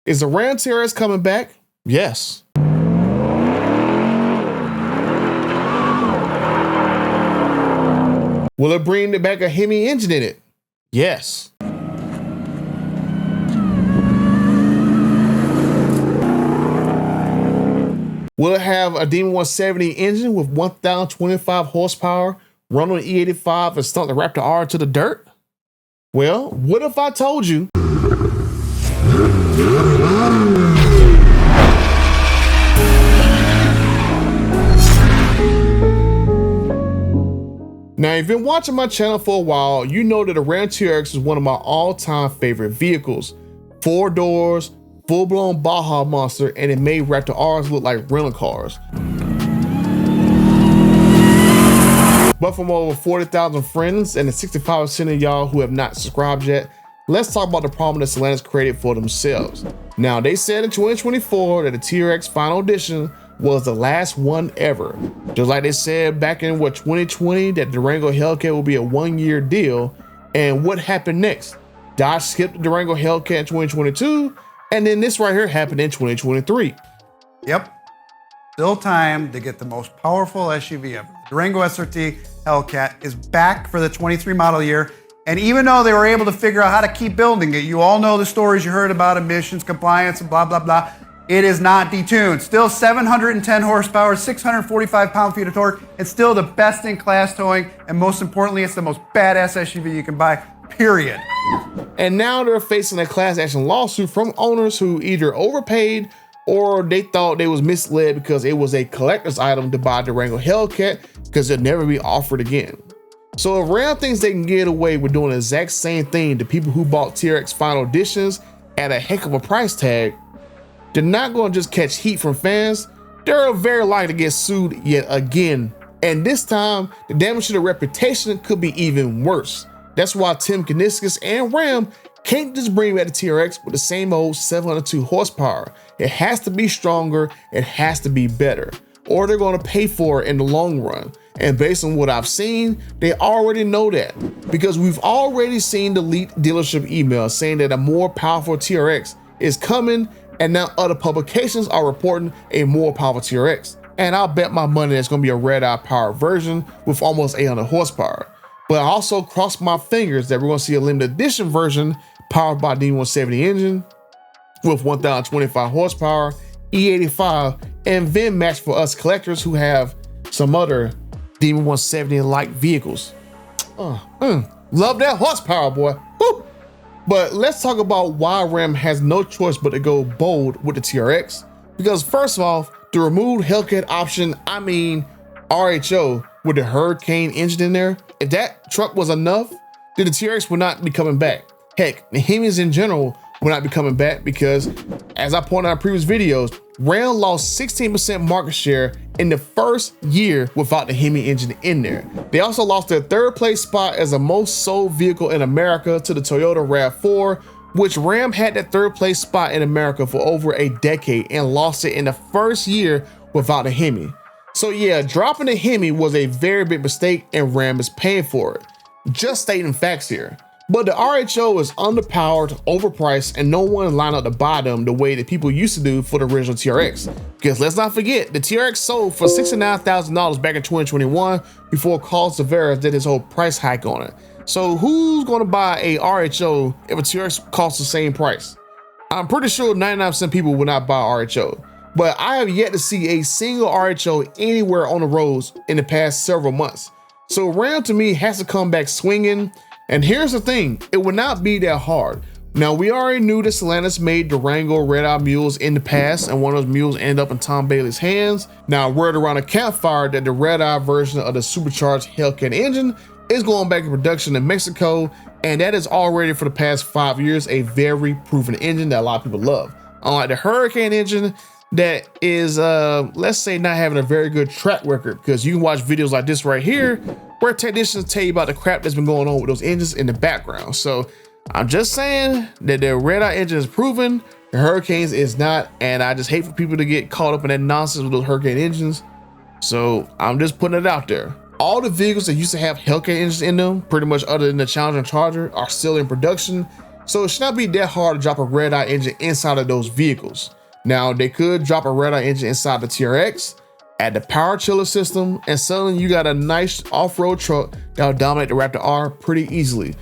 Is the Ram TRX coming back? Yes. Will it bring back a Hemi engine in it? Yes. Will it have a Demon 170 engine with 1,025 horsepower, run on E85 and stomp the Raptor R to the dirt? Well, what if I told you? Now, if you've been watching my channel for a while, you know that the Ram TRX is one of my all-time favorite vehicles. 4 doors, full-blown Baja monster, and it made Raptor R's look like rental cars. But from over 40,000 friends and the 65% of y'all who have not subscribed yet, let's talk about the problem that Stellantis created for themselves. Now, they said in 2024 that the TRX Final Edition was the last one ever. Just like they said back in 2020 that the Durango Hellcat will be a 1-year deal. And what happened next? Dodge skipped the Durango Hellcat in 2022, and then this right here happened in 2023. Yep, still time to get the most powerful SUV ever. Durango SRT Hellcat is back for the 23 model year. And even though they were able to figure out how to keep building it, you all know the stories you heard about emissions, compliance, and blah, blah, blah. It is not detuned. Still 710 horsepower, 645 pound-feet of torque. It's still the best in class towing. And most importantly, it's the most badass SUV you can buy, period. And now they're facing a class action lawsuit from owners who either overpaid or they thought they was misled because it was a collector's item to buy Durango Hellcat because it'll never be offered again. So if Ram thinks they can get away with doing the exact same thing to people who bought TRX Final Editions at a heck of a price tag, they're not going to just catch heat from fans. They're very likely to get sued yet again. And this time, the damage to their reputation could be even worse. That's why Tim Kuniskis and Ram can't just bring back the TRX with the same old 702 horsepower. It has to be stronger, it has to be better, or they're going to pay for it in the long run. And based on what I've seen, they already know that because we've already seen the leaked dealership email saying that a more powerful TRX is coming, and now other publications are reporting a more powerful TRX. And I'll bet my money that's going to be a Redeye powered version with almost 800 horsepower. But I also crossed my fingers that we're going to see a limited edition version powered by Demon 170 engine with 1,025 horsepower, E85, and VIN-match for us collectors who have some other Demon 170 like vehicles. Love that horsepower, boy. Woo! But let's talk about why Ram has no choice but to go bold with the TRX. Because first of all, the removed Hellcat option, I mean RHO with the Hurricane engine in there, if that truck was enough, then the TRX would not be coming back. Heck, the Hemis in general will not be coming back because, as I pointed out in previous videos, Ram lost 16% market share in the first year without the Hemi engine in there. They also lost their 3rd place spot as the most sold vehicle in America to the Toyota RAV4, which Ram had that 3rd place spot in America for over a decade and lost it in the first year without the Hemi. So yeah, dropping the Hemi was a very big mistake and Ram is paying for it. Just stating facts here. But the RHO is underpowered, overpriced, and no one lined up to buy them the way that people used to do for the original TRX. Because let's not forget, the TRX sold for $69,000 back in 2021 before Carl Tavares did his whole price hike on it. So who's going to buy a RHO if a TRX costs the same price? I'm pretty sure 99% of people will not buy RHO. But I have yet to see a single RHO anywhere on the roads in the past several months. So Ram to me has to come back swinging. And here's the thing, it would not be that hard. Now, we already knew that Stellantis made Durango Redeye mules in the past, and one of those mules ended up in Tom Bailey's hands. Now, word around a campfire that the Redeye version of the supercharged Hellcat engine is going back to production in Mexico, and that is already for the past 5 years a very proven engine that a lot of people love. Unlike the Hurricane engine, that is, let's say, not having a very good track record, because you can watch videos like this right here, where technicians tell you about the crap that's been going on with those engines in the background. So I'm just saying that the Redeye engine is proven, the Hurricanes is not, and I just hate for people to get caught up in that nonsense with those Hurricane engines. So I'm just putting it out there. All the vehicles that used to have Hellcat engines in them, pretty much other than the Challenger and Charger, are still in production. So it should not be that hard to drop a Redeye engine inside of those vehicles. Now they could drop a Redeye engine inside the TRX, add the power chiller system, and suddenly you got a nice off-road truck that'll dominate the Raptor R pretty easily.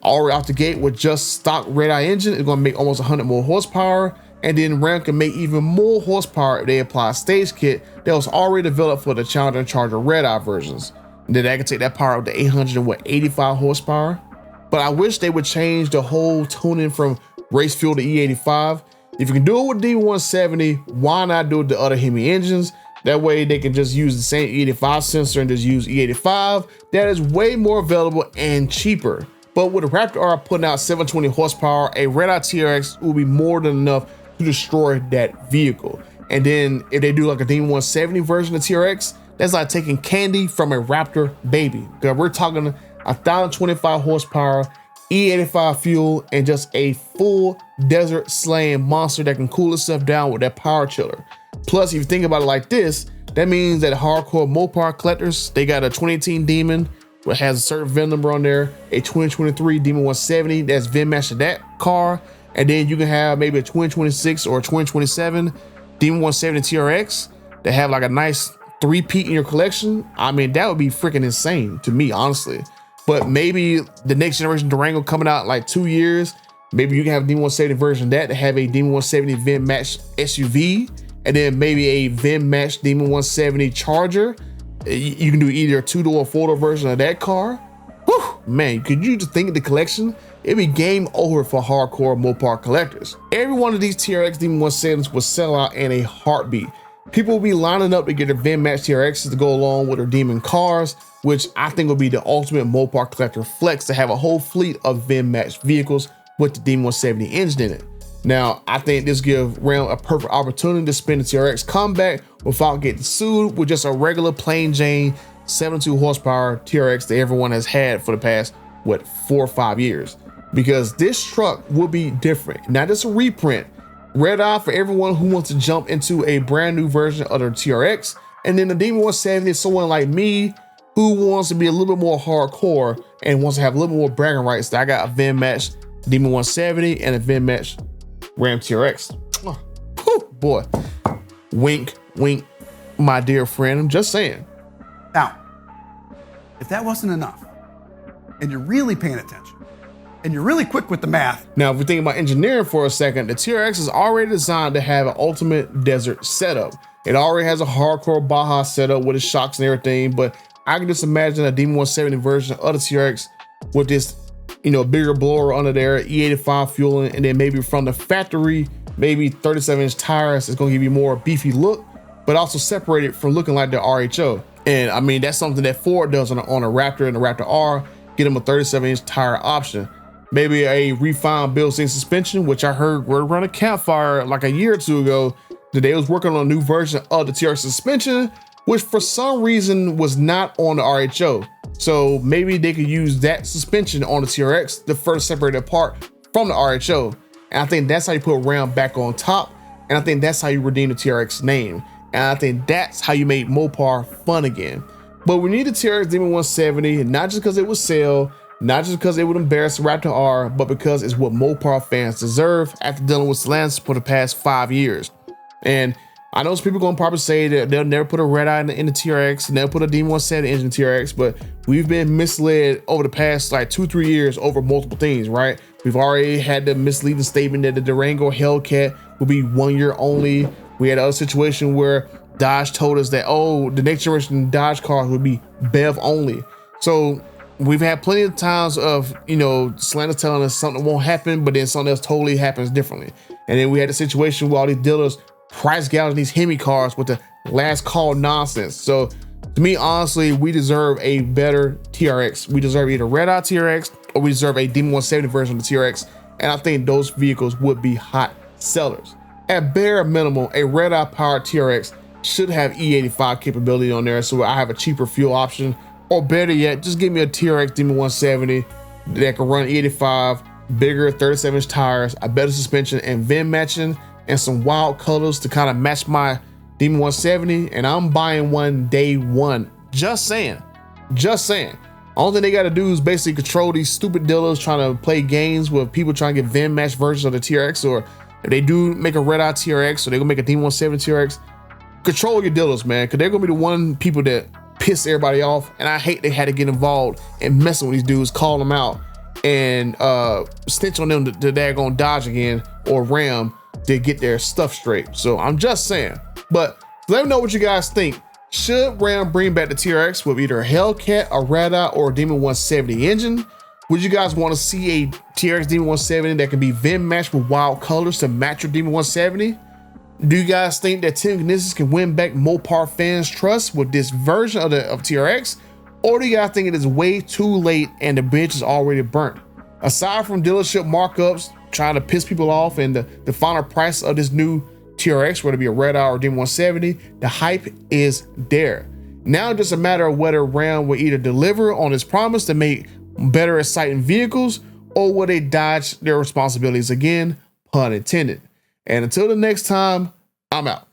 Already out the gate with just stock Redeye engine, it's gonna make almost 100 more horsepower, and then Ram can make even more horsepower if they apply a stage kit that was already developed for the Challenger and Charger Redeye versions. And then that can take that power up to 885 horsepower. But I wish they would change the whole tuning from race fuel to E85. If you can do it with D170, why not do it with the other Hemi engines? That way they can just use the same E85 sensor and just use E85. That is way more available and cheaper. But with the Raptor R putting out 720 horsepower, a Redeye TRX will be more than enough to destroy that vehicle. And then if they do like a Demon-170 version of TRX, that's like taking candy from a Raptor baby. Because we're talking 1,025 horsepower, E85 fuel, and just a full desert slaying monster that can cool itself down with that power chiller. Plus, if you think about it like this, that means that hardcore Mopar collectors, they got a 2018 Demon, which has a certain VIN number on there, a 2023 Demon-170 that's VIN-matched to that car, and then you can have maybe a 2026 or a 2027 Demon-170 TRX that have like a nice three-peat in your collection. I mean, that would be freaking insane to me, honestly. But maybe the next generation Durango coming out in like 2 years, maybe you can have a Demon-170 version of that to have a Demon-170 VIN-matched SUV, and then maybe a VIN-matched Demon-170 Charger. You can do either a two-door or four-door version of that car. Whew, man, could you just think of the collection? It'd be game over for hardcore Mopar collectors. Every one of these TRX Demon-170s will sell out in a heartbeat. People will be lining up to get their VIN-matched TRXs to go along with their Demon cars, which I think will be the ultimate Mopar collector flex to have a whole fleet of VIN-matched vehicles with the Demon-170 engine in it. Now, I think this gives Ram a perfect opportunity to spin the TRX comeback without getting sued with just a regular plain Jane 72 horsepower TRX that everyone has had for the past, 4 or 5 years. Because this truck will be different, not just a reprint. Redeye for everyone who wants to jump into a brand new version of the TRX, and then the Demon-170 is someone like me who wants to be a little bit more hardcore and wants to have a little more bragging rights that I got a VIN-matched Demon-170 and a VIN-matched Ram TRX. Oh, boy. Wink, wink, my dear friend. I'm just saying. Now, if that wasn't enough, and you're really paying attention, and you're really quick with the math. Now, if we think about engineering for a second, the TRX is already designed to have an ultimate desert setup. It already has a hardcore Baja setup with its shocks and everything, but I can just imagine a Demon-170 version of the TRX with this, bigger blower under there, E85 fueling, and then maybe from the factory, maybe 37-inch tires is going to give you more beefy look, but also separated from looking like the RHO. And I mean, that's something that Ford does on a Raptor and the Raptor R, get them a 37-inch tire option. Maybe a refined built-in suspension, which I heard were around a campfire like a year or two ago, that they was working on a new version of the TRX suspension, which for some reason was not on the RHO. So maybe they could use that suspension on the TRX to further separate it apart from the RHO. And I think that's how you put Ram back on top. And I think that's how you redeem the TRX name. And I think that's how you made Mopar fun again. But we need the TRX Demon-170, not just because it would sell, not just because it would embarrass the Raptor R, but because it's what Mopar fans deserve after dealing with Stellantis for the past 5 years. And I know some people gonna probably say that they'll never put a Redeye in the TRX, never put a Demon-170 engine in TRX, but we've been misled over the past like 2-3 years over multiple things, right? We've already had the misleading statement that the Durango Hellcat will be 1 year only. We had another situation where Dodge told us that, oh, the next generation Dodge cars would be BEV only. So we've had plenty of times of, Stellantis telling us something won't happen, but then something else totally happens differently. And then we had a situation where all these dealers price gouging these Hemi cars with the last call nonsense. So to me, honestly, we deserve a better TRX. We deserve either Redeye TRX or we deserve a Demon-170 version of the TRX. And I think those vehicles would be hot sellers. At bare minimum, a Redeye powered TRX should have E85 capability on there, so I have a cheaper fuel option. Or better yet, just give me a TRX Demon-170 that can run E85, bigger 37-inch tires, a better suspension and VIN matching, and some wild colors to kind of match my Demon-170, and I'm buying one day one. Just saying. Only thing they got to do is basically control these stupid dealers trying to play games with people trying to get VIN match versions of the TRX, or if they do make a Redeye TRX, or they're gonna make a Demon-powered TRX, control your dealers, man, because they're gonna be the one people that piss everybody off. And I hate they had to get involved and messing with these dudes, call them out, and snitch on them to they're gonna Dodge again or Ram to get their stuff straight. So I'm just saying. But let me know what you guys think. Should Ram bring back the TRX with either a Hellcat, a Redeye, or a Demon 170 engine? Would you guys want to see a TRX Demon 170 that can be VIN matched with wild colors to match your Demon 170? Do you guys think that Tim Knissis can win back Mopar fans' trust with this version of TRX? Or do you guys think it is way too late and the bridge is already burnt? Aside from dealership markups trying to piss people off and the final price of this new TRX, whether it be a Redeye or Demon 170, the hype is there. Now it's just a matter of whether Ram will either deliver on its promise to make better exciting vehicles, or will they dodge their responsibilities again, pun intended. And until the next time, I'm out.